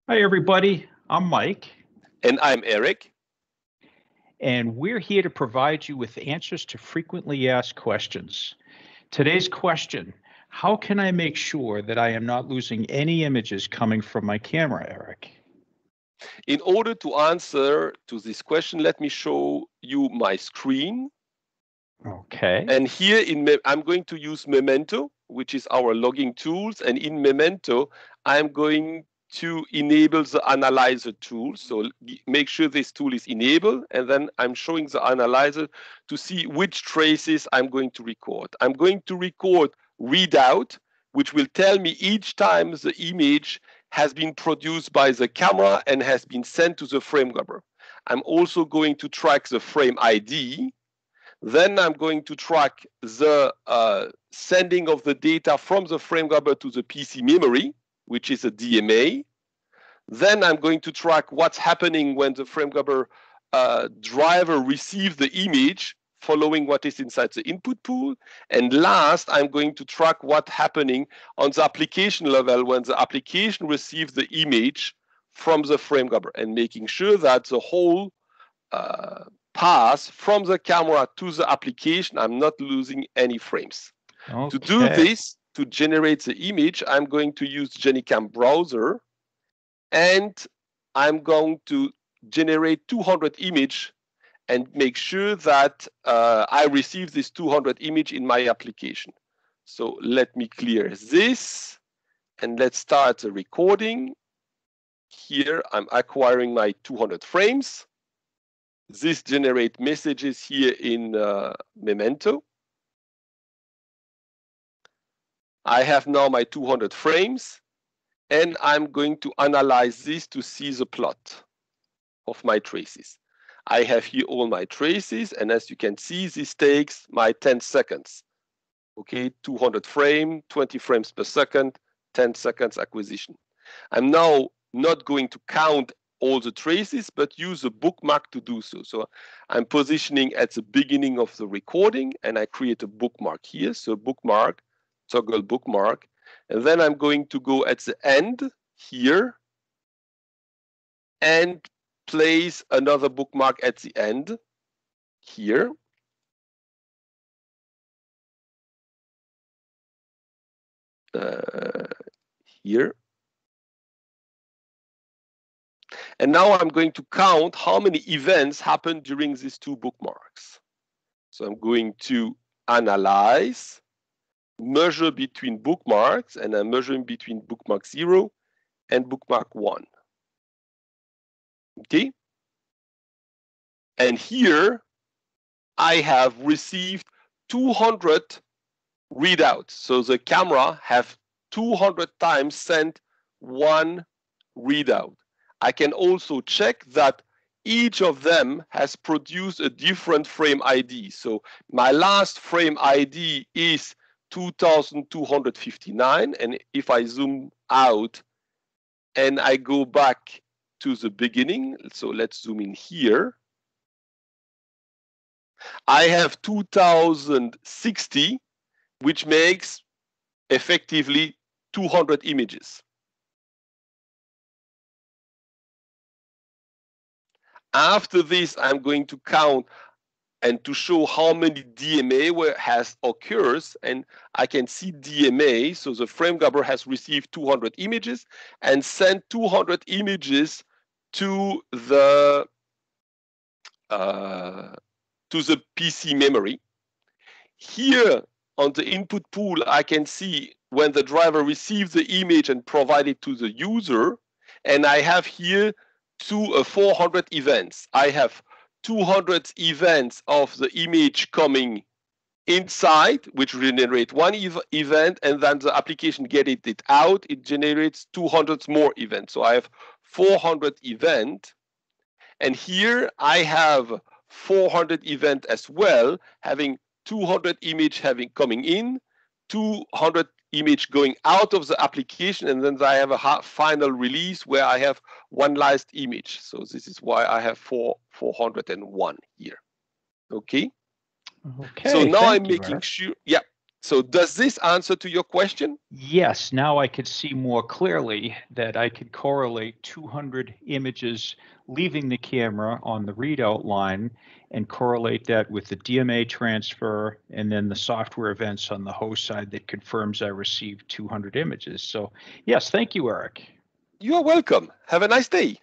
Hi, everybody. I'm Mike, And I'm Eric. and we're here to provide you with answers to frequently asked questions. Today's question: how can I make sure that I am not losing any images coming from my camera, Eric? In order to answer to this question, let me show you my screen. Okay. And here I'm going to use Memento, which is our logging tools. And in Memento, I'm going to enable the analyzer tool. So make sure this tool is enabled. And then I'm showing the analyzer to see which traces I'm going to record. I'm going to record readout, which will tell me each time the image has been produced by the camera and has been sent to the frame grabber. I'm also going to track the frame ID. Then I'm going to track the sending of the data from the frame grabber to the PC memory, which is a DMA. Then I'm going to track what's happening when the frame grabber driver receives the image following what is inside the input pool. And last, I'm going to track what's happening on the application level when the application receives the image from the frame grabber, and making sure that the whole pass from the camera to the application, I'm not losing any frames. To do Okay. this, to generate the image, I'm going to use GeniCam browser, and I'm going to generate 200 image and make sure that I receive this 200 image in my application. So let me clear this, and let's start the recording. Here I'm acquiring my 200 frames. This generate messages here in Memento. I have now my 200 frames, and I'm going to analyze this to see the plot of my traces. I have here all my traces, and as you can see, this takes my 10 seconds. Okay, 200 frame, 20 frames per second, 10 seconds acquisition. I'm now not going to count all the traces, but use a bookmark to do so. So I'm positioning at the beginning of the recording, and I create a bookmark here. So bookmark, toggle bookmark. And then I'm going to go at the end here and place another bookmark at the end here. Here. And now I'm going to count how many events happened during these two bookmarks. So I'm going to analyze, measure between bookmarks, and I'm measuring between bookmark 0 and bookmark 1. Okay? And here I have received 200 readouts. So the camera have 200 times sent one readout. I can also check that each of them has produced a different frame ID. So my last frame ID is 2259. And if I zoom out and I go back to the beginning, so let's zoom in here, I have 2060, which makes effectively 200 images. After this, I'm going to count and to show how many DMA has occurs, and I can see DMA. So the frame grabber has received 200 images and sent 200 images to the PC memory. Here on the input pool, I can see when the driver receives the image and provide it to the user, and I have here 400 events. I have 200 events of the image coming inside, which generate one event, and then the application getting it out, it generates 200 more events. So I have 400 events. And here I have 400 event as well, having 200 image coming in, 200 image going out of the application, and then I have a final release where I have one last image. So this is why I have 401 here. Okay. So Okay. now I'm Thank you, making Eric. sure, yeah. So does this answer to your question? Yes, now I could see more clearly that I could correlate 200 images leaving the camera on the readout line and correlate that with the DMA transfer and then the software events on the host side that confirms I received 200 images. So yes, thank you, Eric. You are welcome. Have a nice day.